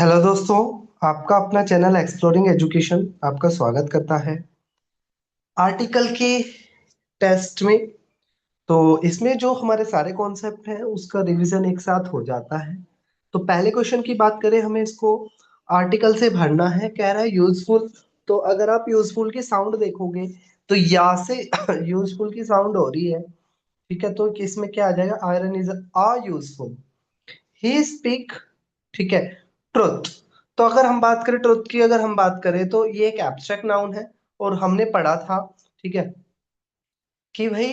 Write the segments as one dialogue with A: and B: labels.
A: Hello दोस्तों। आपका अपना चैनल एक्सप्लोरिंग एजुकेशन आपका स्वागत करता है आर्टिकल के टेस्ट में। तो इसमें जो हमारे सारे कॉन्सेप्ट हैं उसका रिवीजन एक साथ हो जाता है। तो पहले क्वेश्चन की बात करें, हमें इसको आर्टिकल से भरना है। कह रहा है यूजफुल। तो अगर आप यूजफुल की साउंड देखोगे तो या से यूजफुल की साउंड हो रही है। ठीक है, तो इसमें क्या आ जाएगा? Iron is a useful. He speak. ठीक है। ट्रुथ। तो अगर हम बात करें ट्रुथ की, अगर हम बात करें तो ये एक एब्स्ट्रैक्ट नाउन है। और हमने पढ़ा था, ठीक है, कि भाई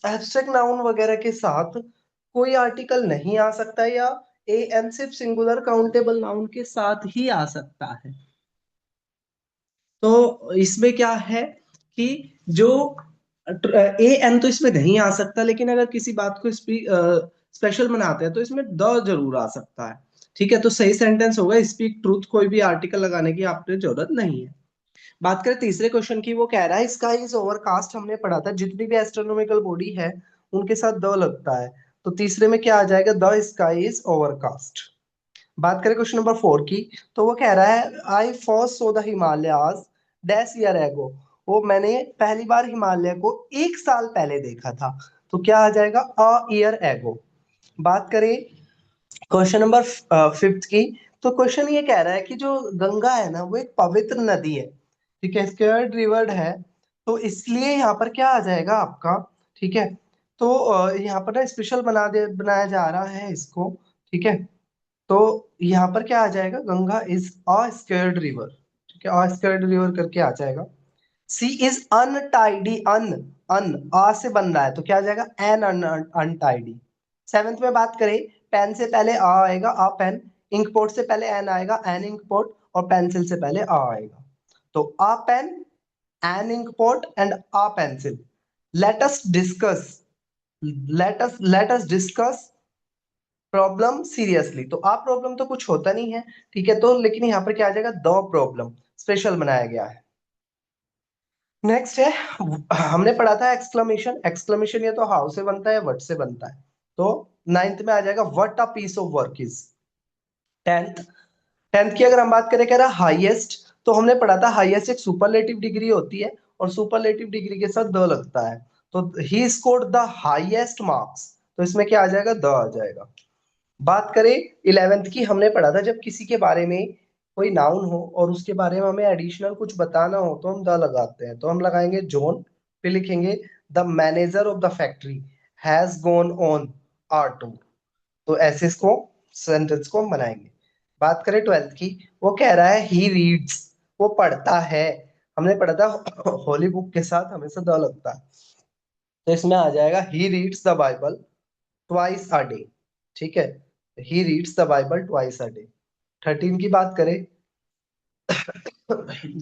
A: एब्स्ट्रैक्ट नाउन वगैरह के साथ कोई आर्टिकल नहीं आ सकता, या ए एन सिर्फ सिंगुलर काउंटेबल नाउन के साथ ही आ सकता है। तो इसमें क्या है कि जो ए एन तो इसमें नहीं आ सकता, लेकिन अगर किसी बात को स्पेशल बनाते हैं तो इसमें द जरूर आ सकता है। ठीक है, तो सही सेंटेंस होगा स्पीक ट्रूथ। कोई भी आर्टिकल लगाने की आपने जरूरत नहीं है। बात करें तीसरे क्वेश्चन की, वो कह रहा है स्काई इज ओवरकास्ट। हमने पढ़ा था जितनी भी एस्ट्रोनॉमिकल बॉडी है उनके साथ द लगता है। तो तीसरे में क्या आ जाएगा? The sky is overcast. बात करें क्वेश्चन नंबर 4 की, तो वो कह रहा है I first saw the Himalayas dash year ago. वो मैंने पहली बार हिमालय को 1 साल पहले देखा था। तो क्या आ जाएगा? A year ago. बात करें क्वेश्चन नंबर 5 की, तो क्वेश्चन ये कह रहा है कि जो गंगा है ना वो एक पवित्र नदी है। ठीक है, स्क्वेयर्ड रिवर्ड है। तो इसलिए यहाँ पर क्या आ जाएगा आपका? ठीक है, तो यहाँ पर ना स्पेशल बनाया जा रहा है इसको। ठीक है, तो यहाँ पर क्या आ जाएगा? Ganga is a scared river. ठीक है, अ स्केर्ड रिवर करके आ जाएगा। सी इज अनटाइडी। अन अन आ से बन रहा है तो क्या आ जाएगा? N untidy. सेवेंथ में बात करें, पेन से पहले आ आएगा, आ पेन। इंक पोर्ट से पहले एन आएगा, एन इंक पोर्ट। और पेंसिल से पहले आ आएगा। तो a pen, an ink pot and a pencil. Let us discuss. Let us discuss problem seriously. तो आप प्रॉब्लम तो कुछ होता नहीं है। ठीक है, तो लेकिन यहाँ पर क्या आ जाएगा? दो प्रॉब्लम स्पेशल बनाया गया है। नेक्स्ट है, हमने पढ़ा था एक्सक्लेमेशन। एक्सक्लेमेशन या तो हाउ से बनता है, व्हाट से बनता है। तो नाइन्थ में आ जाएगा what a piece of work is. Tenth. Tenth की अगर हम बात करें, कह रहा है हाईएस्ट। तो हमने पढ़ा था हाईएस्ट एक सुपरलेटिव डिग्री होती है, और सुपरलेटिव डिग्री के साथ द लगता है। तो he scored the highest marks. तो इसमें क्या आ जाएगा? द आ जाएगा। बात करें इलेवेंथ की, हमने पढ़ा था जब किसी के बारे में कोई नाउन हो और उसके बारे में हमें एडिशनल कुछ बताना हो तो हम द लगाते हैं। तो हम लगाएंगे जॉन, फिर लिखेंगे the manager of the factory has gone on a tour. तो ऐसे इसको सेंटेंस को हम बनाएंगे। बात करें ट्वेल्थ की, वो कह रहा है ही रीड्स। वो पढ़ता है। हमने पढ़ा था होली बुक के साथ हमेशा द लगता है। तो इसमें आ जाएगा he reads the Bible twice a day. ठीक है, he reads the Bible twice a day. 13 की बात करें,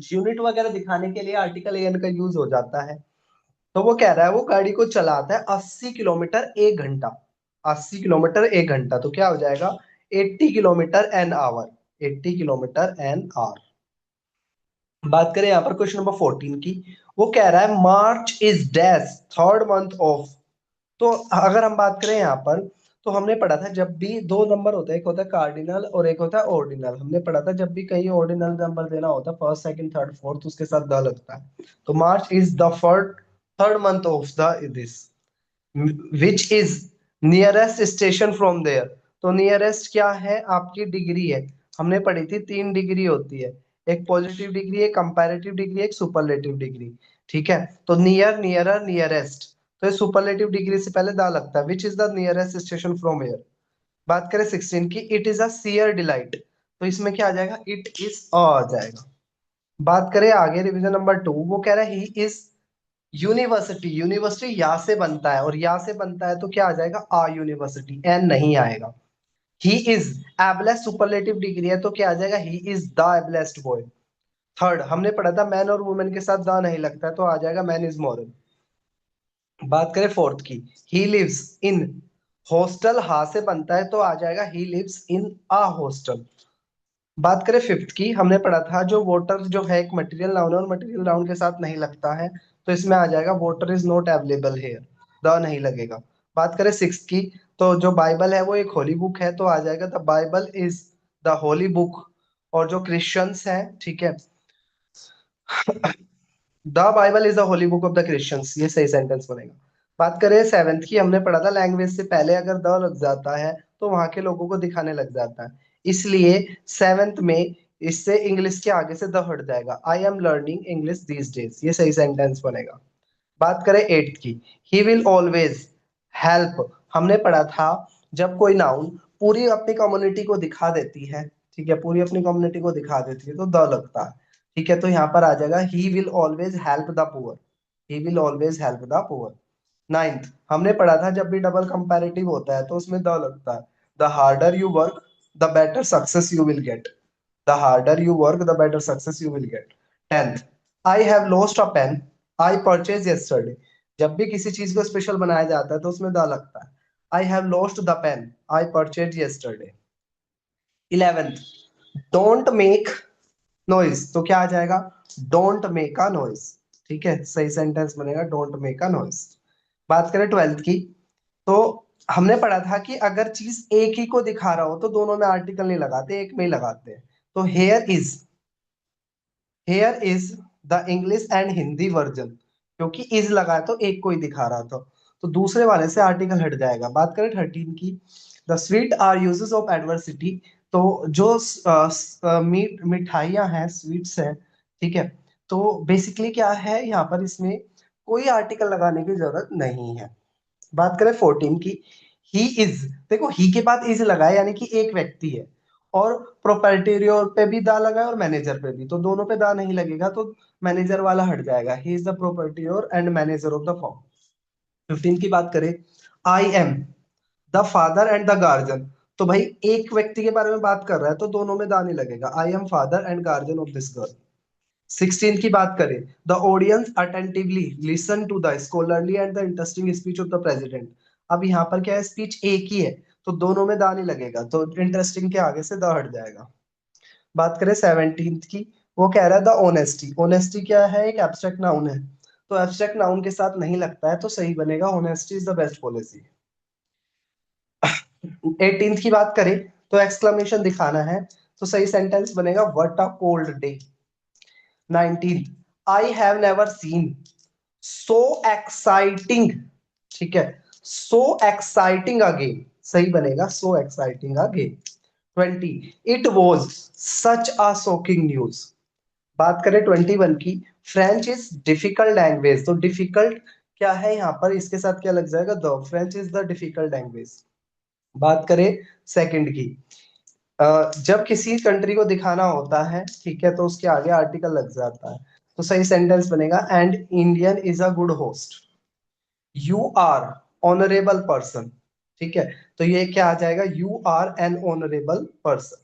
A: यूनिट वगैरह दिखाने के लिए आर्टिकल एन का यूज हो जाता है। तो वो कह रहा है वो गाड़ी को चलाता है 80 किलोमीटर 1 घंटा। 80 किलोमीटर 1 घंटा, तो क्या हो जाएगा? 80 kilometre an hour. 80 kilometre an hour. बात करें यहाँ पर क्वेश्चन नंबर 14 की, वो कह रहा है March is dash third month of. तो अगर हम बात करें यहाँ पर, तो हमने पढ़ा था जब भी दो नंबर होता है, एक होता है कार्डिनल और एक होता है ऑर्डिनल। हमने पढ़ा था जब भी कहीं ऑर्डिनल नंबर देना होता है, फर्स्ट सेकंड थर्ड फोर्थ, उसके साथ द लगता है। तो March is the third month of the this, which is nearest station from there. तो नियरेस्ट क्या है? आपकी डिग्री है। हमने पढ़ी थी 3 डिग्री होती है, एक पॉजिटिव डिग्री, एक कंपैरेटिव डिग्री, एक सुपरलेटिव डिग्री। ठीक है, तो नियर, नियरर, नियरेस्ट। तो ये सुपरलेटिव डिग्री से पहले दा लगता है, which is the nearest station from here. बात करें 16 की, it is a sheer delight. तो इसमें क्या आ जाएगा? इट इज आ जाएगा। बात करें आगे रिवीजन नंबर 2, वो कह रहा है ही इज यूनिवर्सिटी। यूनिवर्सिटी या से बनता है, और या से बनता है तो क्या आ जाएगा? आ यूनिवर्सिटी, एन नहीं आएगा। He is ablest superlative degree है तो क्या आ जाएगा? He is the ablest boy. Third, हमने पढ़ा था मैन और वुमेन के साथ द नहीं लगता है तो आ जाएगा मैन इज मॉरल। बात करें फोर्थ की, ही लिव्स इन हॉस्टल, हा से बनता है तो आ जाएगा he lives in a hostel. बात करें फिफ्थ की, हमने पढ़ा था जो वाटर जो है एक मटेरियल नाउन है और मटेरियल नाउन के साथ नहीं लगता है, तो इसमें आ जाएगा water is not available hair. The नहीं लगेगा। बात करें सिक्स की, तो जो बाइबल है वो एक होली बुक है तो आ जाएगा the Bible is the Holi book, और जो क्रिश्चियंस है, ठीक है, the Bible is the Holi book of the Christians, ये सही सेंटेंस बनेगा। बात करें सेवेंथ की, हमने पढ़ा था लैंग्वेज से पहले अगर द लग जाता है तो वहां के लोगों को दिखाने लग जाता है, इसलिए सेवेंथ में इससे इंग्लिश के आगे से द हट जाएगा। I am learning English these days, ये सही सेंटेंस बनेगा। बात करें एट्थ की, ही विल ऑलवेज हेल्प, हमने पढ़ा था जब कोई नाउन पूरी अपनी कम्युनिटी को दिखा देती है, ठीक है, पूरी अपनी कम्युनिटी को दिखा देती है तो द लगता है, ठीक है, तो यहाँ पर आ जाएगा he will always help the poor, he will always help the poor. Ninth, हमने पढ़ा था जब भी डबल कंपैरेटिव होता है तो उसमें द लगता है, the harder you work the better success you will get, the harder you work the better success you will get। 10th, I have lost a pen I purchased yesterday, जब भी किसी चीज को स्पेशल बनाया जाता है तो उसमें द लगता है, I have lost the pen I purchased yesterday। 11th, don't make noise, तो क्या आ जाएगा, don't make a noise, ठीक है, सही सेंटेंस बनेगा don't make a noise। बात करें 12th की, तो हमने पढ़ा था कि अगर चीज एक ही को दिखा रहा हो तो दोनों में आर्टिकल नहीं लगाते, एक में ही लगाते हैं, तो here is the English and Hindi version, क्योंकि इज लगा है तो एक को ही दिखा रहा था, तो दूसरे वाले से आर्टिकल हट जाएगा। बात करें 13 की, the sweet are uses of adversity, तो जो मिठाइयाँ हैं, स्वीट्स हैं, ठीक है, तो बेसिकली क्या है यहाँ पर, इसमें कोई आर्टिकल लगाने की जरूरत नहीं है। बात करें 14 की, ही इज, देखो ही के बाद इज लगा है यानी कि एक व्यक्ति है, और प्रोप्राइटरियर पे भी दा लगा है और मैनेजर पे भी, तो दोनों पे दा नहीं लगेगा तो मैनेजर वाला हट जाएगा, he is the proprietor and manager of the firm. 15 की बात करें, I am the father and the guardian, तो भाई एक व्यक्ति के बारे में बात कर रहा है तो दोनों में दा नहीं लगेगा, I am father and guardian of this girl. 16 की बात करें, the audience attentively listen to the scholarly and the interesting speech of the president, अब यहाँ पर क्या है, स्पीच एक ही है तो दोनों में दा नहीं लगेगा, तो इंटरेस्टिंग के आगे से द हट जाएगा। बात करें 17th की, वो कह रहा है द ऑनेस्टी, ऑनेस्टी क्या है, एक एब्स्ट्रैक्ट नाउन है, तो एब्स्ट्रैक्ट नाउन के साथ नहीं लगता है तो सही बनेगा, honesty is the best policy. 18th की बात करें तो एक्सक्लेमेशन दिखाना है, तो सही सेंटेंस बनेगा what a cold day. 19th, I have never seen so exciting, ठीक है, सो एक्साइटिंग अगेन, सही बनेगा so exciting again. 20, it was such a shocking news. बात करें 21 की, फ्रेंच इज डिफिकल्ट लैंग्वेज, तो डिफिकल्ट क्या है यहाँ पर, इसके साथ क्या लग जाएगा, the French is the difficult language. बात करें सेकंड की, जब किसी कंट्री को दिखाना होता है, ठीक है, तो उसके आगे आर्टिकल लग जाता है, तो सही सेंटेंस बनेगा and Indian is a good host, you are honourable person, ठीक है, तो ये क्या आ जाएगा, you are an honourable person.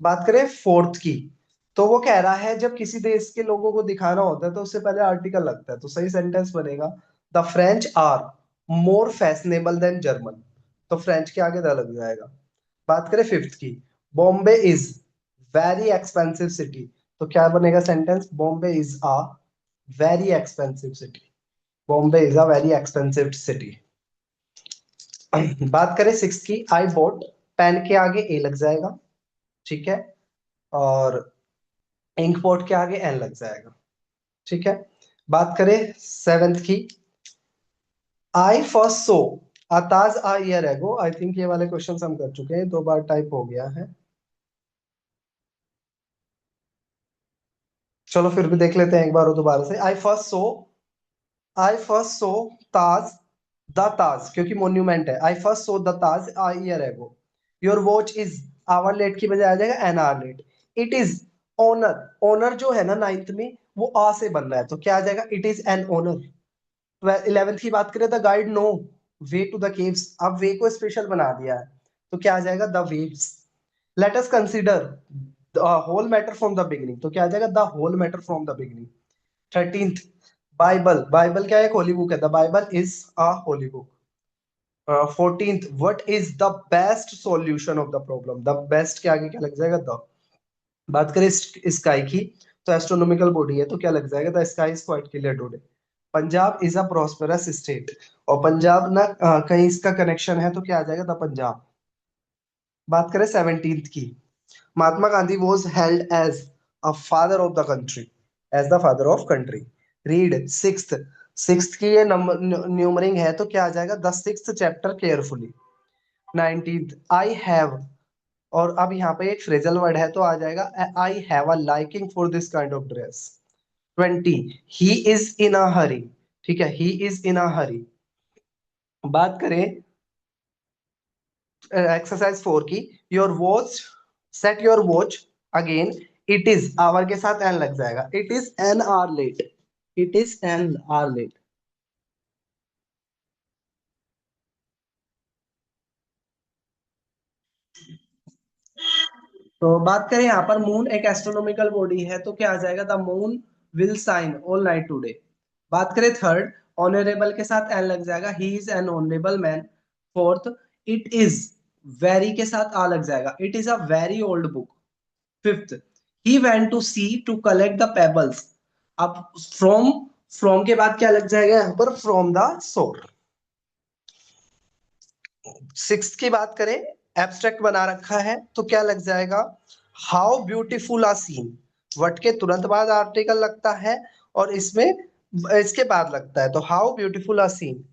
A: बात करें फोर्थ की, तो वो कह रहा है जब किसी देश के लोगों को दिखाना होता है तो उससे पहले आर्टिकल लगता है, तो सही सेंटेंस बनेगा the French are more fashionable than German, तो फ्रेंच के आगे द लग जाएगा। बात करें फिफ्थ की, Bombay is very expensive city, तो क्या बनेगा sentence, Bombay is a very expensive city, Bombay is a very expensive city. बात करें सिक्स की, आई बोट, पेन के आगे ए लग जाएगा, ठीक है, और इंक पोर्ट के आगे एन लग जाएगा, ठीक है। बात करें सेवेंथ की, आई फर्स्ट सो अताज आ ईयर एगो, आई थिंक ये वाले क्वेश्चंस हम कर चुके हैं, 2 बार टाइप हो गया है, चलो फिर भी देख लेते हैं एक बार और दोबारा से। आई फर्स्ट सो ताज द ताज, क्योंकि मोन्यूमेंट है, I first saw the Taj a year ago. Your watch is, hour late की बजाय आ जाएगा an hour late. It is honour, honour जो है ना नाइन्थ में वो आ से बन रहा है, तो क्या आ जाएगा, it is an honour. 11th की बात करें, the guide know way to the caves, अब वे को स्पेशल बना दिया है, तो क्या आ जाएगा, the waves. Let us consider the whole matter from the beginning, तो क्या आ जाएगा, the whole matter from the beginning. 13th, Bible, Bible क्या है, एक होली बुक है, the Bible is a holy book. 14th, what is the best solution of the problem, the best के आगे क्या लग जाएगा, द। बात करें स्काई की, तो एस्ट्रोनॉमिकल बॉडी है तो क्या लग जाएगा, the sky is quite clear today. Punjab is a prosperous state, और पंजाब ना कहीं इसका कनेक्शन है तो क्या आ जाएगा, द पंजाब। बात करें 17th की, Mahatma Gandhi was held as a father of the country, as the father of country. Read sixth, sixth की ये नंबर न्यूमरिंग है, तो क्या आ जाएगा, the sixth chapter carefully. 19th, I have, और अब यहाँ पे एक फ्रेजल वर्ड है तो आ जाएगा I have a liking for this kind of dress. 20, he is in a hurry, ठीक है, ही इज इन अ हरी। बात करें एक्सरसाइज 4 की, your watch, set your watch again, it is, hour के साथ एन लग जाएगा, it is an hour late, it is an hour late. तो बात करें यहाँ पर, मून एक एस्ट्रोनॉमिकल बॉडी है तो क्या आ जाएगा, the moon will shine all night today. बात करें थर्ड, ऑनरेबल के साथ एन लग जाएगा, he is an honourable man. Fourth, it is, very के साथ आ लग जाएगा, it is a very old book. Fifth, he went to sea to collect the pebbles. अब फ्रॉम, फ्रॉम के बाद क्या लग जाएगा यहाँ पर, फ्रॉम द सोर। सिक्स की बात करें, एब्स्ट्रैक्ट बना रखा है तो क्या लग जाएगा, how beautiful a scene. What के तुरंत बाद आर्टिकल लगता है और इसमें इसके बाद लगता है, तो how beautiful a scene.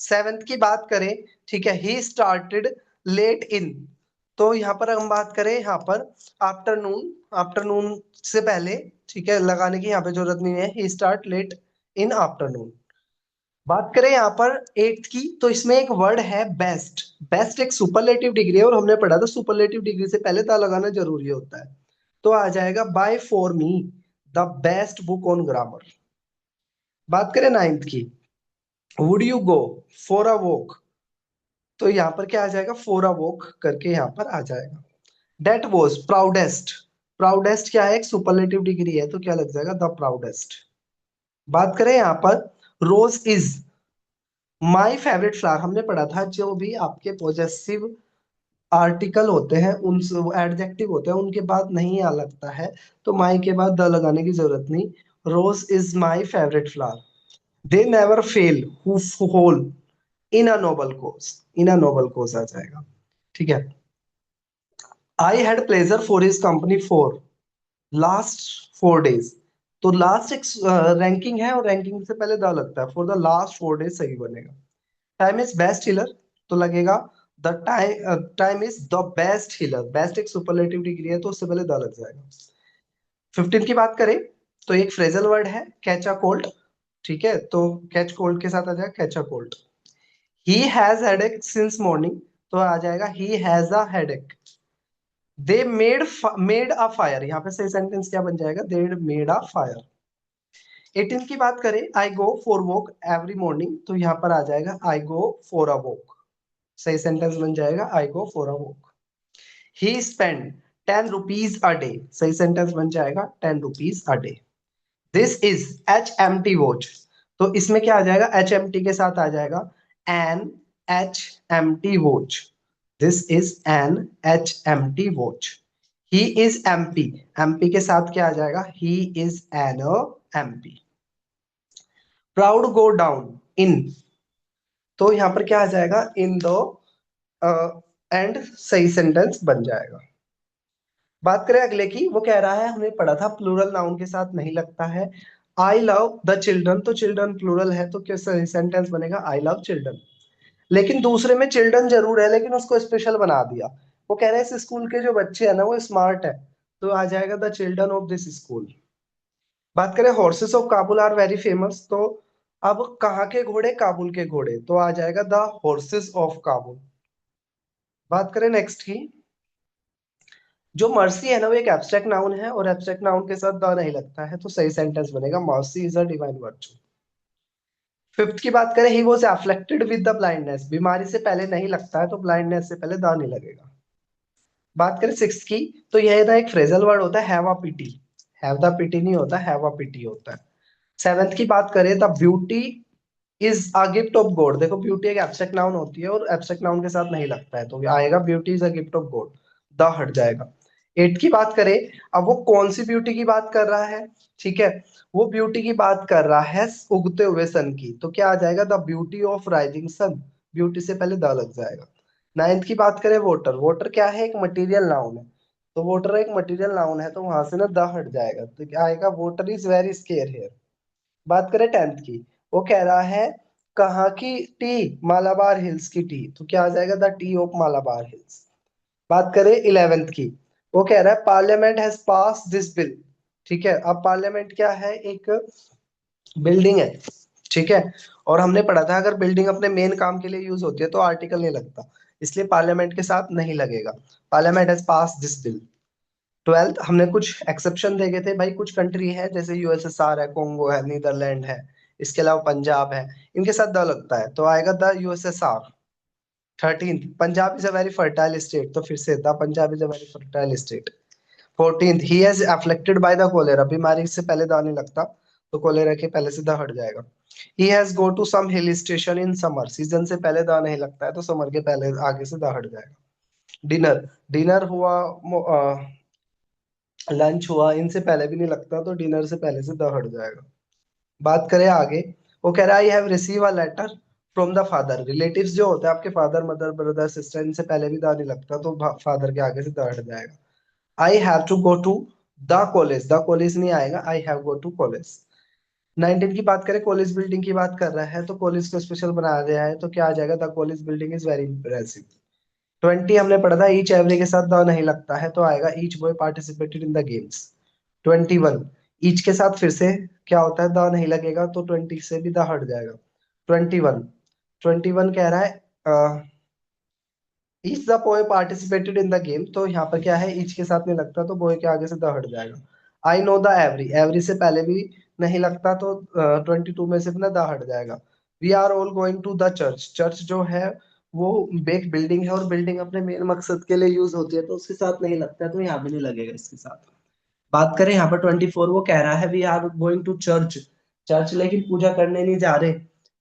A: Seventh की बात करें, ठीक है, ही स्टार्टेड लेट इन, तो यहाँ पर हम बात करें यहाँ पर आफ्टरनून, आफ्टरनून से पहले, ठीक है, लगाने की यहाँ पे जरूरत नहीं है, ही स्टार्ट लेट इन आफ्टरनून। बात करें यहाँ पर एट्थ की, तो इसमें एक वर्ड है बेस्ट। बेस्ट एक सुपरलेटिव डिग्री है और हमने पढ़ा था सुपरलेटिव डिग्री से पहले ता लगाना जरूरी होता है, तो आ जाएगा by far me the best book on grammar. बात करें नाइन्थ की, would you go for a walk, तो यहाँ पर क्या आ जाएगा, फॉर अ वॉक करके यहाँ पर आ जाएगा। डेट वॉज प्राउडेस्ट, प्राउडेस्ट क्या है, एक सुपरलेटिव डिग्री है तो क्या लग जाएगा, द प्राउडेस्ट। बात करें यहाँ पर, रोज इज माई फेवरेट फ्लावर, हमने पढ़ा था जो भी आपके पॉजेसिव आर्टिकल होते हैं, उन एडजेक्टिव होते हैं उनके बाद नहीं आ लगता है, तो माई के बाद द लगाने की जरूरत नहीं। Rose is my favourite flower. They never fail who whole in a noble cause, in a noble cause आ जाएगा, ठीक है। I had pleasure for his company for last 4 days, तो लास्ट एक रैंकिंग है और रैंकिंग से पहले द लगता है, फॉर द लास्ट 4 days सही बनेगा। टाइम इज बेस्ट हीलर, तो लगेगा the time, time is the best healer, best एक सुपरलेटिव डिग्री है तो उससे पहले द लग जाएगा। 15 की बात करें तो एक फ्रेजल वर्ड है कैच अ कोल्ड, ठीक है, तो कैच कोल्ड के साथ आ जाएगा catch a cold. He has headache since morning, तो आ जाएगा he has a headache. They made a fire, यहाँ पे सही सेंटेंस क्या बन जाएगा, दे मेड अ फायर। 18 की बात करें, I go for walk every morning, तो यहाँ पर आ जाएगा I go for a walk, सही सेंटेंस बन जाएगा I go for a walk. He spend 10 rupees a day, सही सेंटेंस बन जाएगा 10 rupees a day. This is H M T watch, तो इसमें क्या आ जाएगा, एच एम टी के साथ आ जाएगा an H M T watch. This is an H M T watch. He is MP, MP के साथ क्या आ जाएगा, he is an MP. Proud go down in, तो यहां पर क्या आ जाएगा, इन द एंड, सही सेंटेंस बन जाएगा। बात करें अगले की, वो कह रहा है हमने पढ़ा था प्लूरल नाउन के साथ नहीं लगता है, आई लव द चिल्ड्रन, तो चिल्ड्रन प्लूरल है तो क्या सही सेंटेंस बनेगा, आई लव चिल्ड्रन। लेकिन दूसरे में चिल्ड्रन जरूर है लेकिन उसको स्पेशल बना दिया, वो कह रहे हैं इस स्कूल के जो बच्चे हैं ना वो स्मार्ट है, तो आ जाएगा the children of this school. बात करें horses of Kabul are very famous, तो अब कहाँ के घोड़े, काबुल के घोड़े, तो आ जाएगा द हॉर्सेस ऑफ काबुल। बात करें नेक्स्ट की, जो मर्सी है ना वो एक एब्स्ट्रैक्ट नाउन है और एब्स्ट्रैक्ट नाउन के साथ द नहीं लगता है, तो सही सेंटेंस बनेगा mercy is a divine virtue. Fifth की बात करें, he was afflicted with the blindness, बीमारी से पहले नहीं लगता है तो ब्लाइंडनेस से पहले द नहीं लगेगा। बात करें सिक्स की, तो यह ना एक फ्रेजल वर्ड होता है have a pity, have the pity नहीं होता, हैव अ पिटी होता है। सेवेंथ की बात करें, the beauty is a gift of God, देखो ब्यूटी एक एब्स्ट्रैक्ट नाउन होती है और एब्स्ट्रैक्ट नाउन के साथ नहीं लगता है तो आएगा beauty is a gift of God, the हट जाएगा। एट की बात करें, अब वो कौन सी ब्यूटी की बात कर रहा है, ठीक है, वो ब्यूटी की बात कर रहा है उगते हुए सन की, तो क्या आ जाएगा, the beauty of rising sun, beauty से पहले द लग जाएगा। नाइन्थ की बात करें, वोटर, वोटर क्या है, एक मटेरियल नाउन है, तो वोटर एक मटेरियल नाउन है, तो वहां से ना द हट जाएगा, तो क्या आएगा, voter is very scare here. बात करें टेंथ की, वो कह रहा है कहाँ की टी, मालाबार हिल्स की टी, तो क्या आ जाएगा, the T of Malabar hills. बात करें इलेवेंथ की, वो कह रहा है parliament has pass this bill. ठीक है, अब पार्लियामेंट क्या है, एक बिल्डिंग है, ठीक है, और हमने पढ़ा था अगर बिल्डिंग अपने मेन काम के लिए यूज होती है तो आर्टिकल नहीं लगता, इसलिए पार्लियामेंट के साथ नहीं लगेगा। Parliament has pass this bill. Twelfth हमने कुछ एक्सेप्शन देखे थे भाई, कुछ कंट्री है जैसे यूएसएसआर है, कोंगो है, नीदरलैंड है, इसके अलावा पंजाब है, इनके साथ द लगता है, तो आएगा the USSR. Thirteenth, Punjab is a very fertile state, तो फिर से the Punjab is a very fertile state. Fourteenth, he has afflicted by the cholera, बीमारी से पहले द नहीं लगता, तो कोलेरा के पहले से द हट जाएगा। He has go to some hill station in summer, season से पहले द नहीं लगता है, तो समर के पहले आगे से द हट जाएगा। डिनर, डिनर हुआ, लंच हुआ, इनसे पहले भी नहीं लगता, तो डिनर से पहले से द हट जाएगा। बात करें आगे, वो कह रहा है I have receive a letter from the father, relatives जो होते हैं आपके, फादर मदर ब्रदर सिस्टर, इनसे पहले भी द नहीं लगता, तो फादर के आगे से द हट जाएगा। I have to go to the college, the college नहीं आएगा, I have go to college. 19 की बात करें, कॉलेज बिल्डिंग की बात कर रहा है, तो कॉलेज को स्पेशल बनाया गया है, तो क्या आ जाएगा, the college building is very impressive. 20 हमने पढ़ा था ईच एवरी के साथ द नहीं लगता है, तो आएगा each boy participated in the games. 21, each के साथ फिर से क्या होता है, द नहीं लगेगा, तो 20 से भी द हट जाएगा। 21, 21 कह रहा है each the boy participated in the game, तो यहाँ पर क्या है, ईच के साथ नहीं लगता, तो बॉय के आगे से द हट जाएगा। I know the every, every से पहले भी नहीं लगता, तो 22 में से भी ना द हट जाएगा। We are all going to the church, church जो है वो एक बिल्डिंग है, और बिल्डिंग अपने मेन मकसद के लिए यूज होती है, तो उसके साथ नहीं लगता है, तो यहाँ भी नहीं लगेगा इसके साथ। बात करें यहाँ पर 24, वो कह रहा है we are going to church, church लेकिन पूजा करने नहीं जा रहे,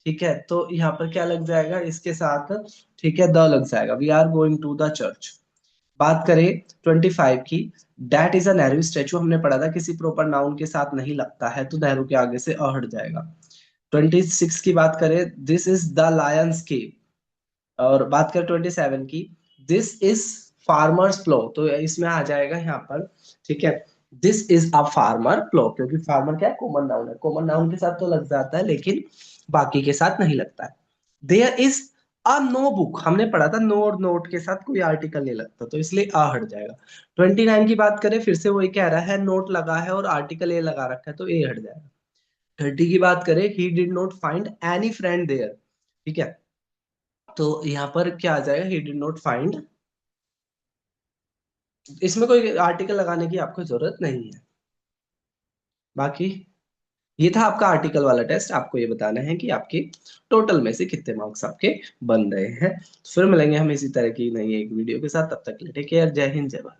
A: ठीक है, तो यहाँ पर क्या लग जाएगा इसके साथ, ठीक है, द लग जाएगा, we are going to the church. बात करें 25 की, that is a Nehru statue, हमने पढ़ा था किसी प्रॉपर नाउन के साथ नहीं लगता है, तो नेहरू के आगे से अ हट जाएगा। 26 की बात करें, दिस इज द लायंस केव, और बात करें 27 की, दिस इज फार्मर्स प्लो, तो इसमें आ जाएगा यहाँ पर, ठीक है, दिस इज अ फार्मर प्लो, क्योंकि फार्मर क्या है, कॉमन नाउन है, कॉमन नाउन के साथ तो लग जाता है लेकिन बाकी के साथ नहीं लगता है। There is a no book, हमने पढ़ा था नो और नोट के साथ कोई आर्टिकल नहीं लगता, तो इसलिए आ हट जाएगा। 29 की बात करें, फिर से वही कह रहा है नोट लगा है और आर्टिकल ए लगा रखा है, तो ए हट जाएगा। 30 की बात करें, he did not find any friend there, ठीक है, तो यहाँ पर क्या आ जाएगा, ही डिड नॉट फाइंड, इसमें कोई आर्टिकल लगाने की आपको जरूरत नहीं है। बाकी ये था आपका आर्टिकल वाला टेस्ट, आपको ये बताना है कि आपके टोटल में से कितने मार्क्स आपके बन रहे हैं। तो फिर मिलेंगे हम इसी तरह की नई एक वीडियो के साथ, तब तक के लिए टेक केयर, जय हिंद, जय भारत।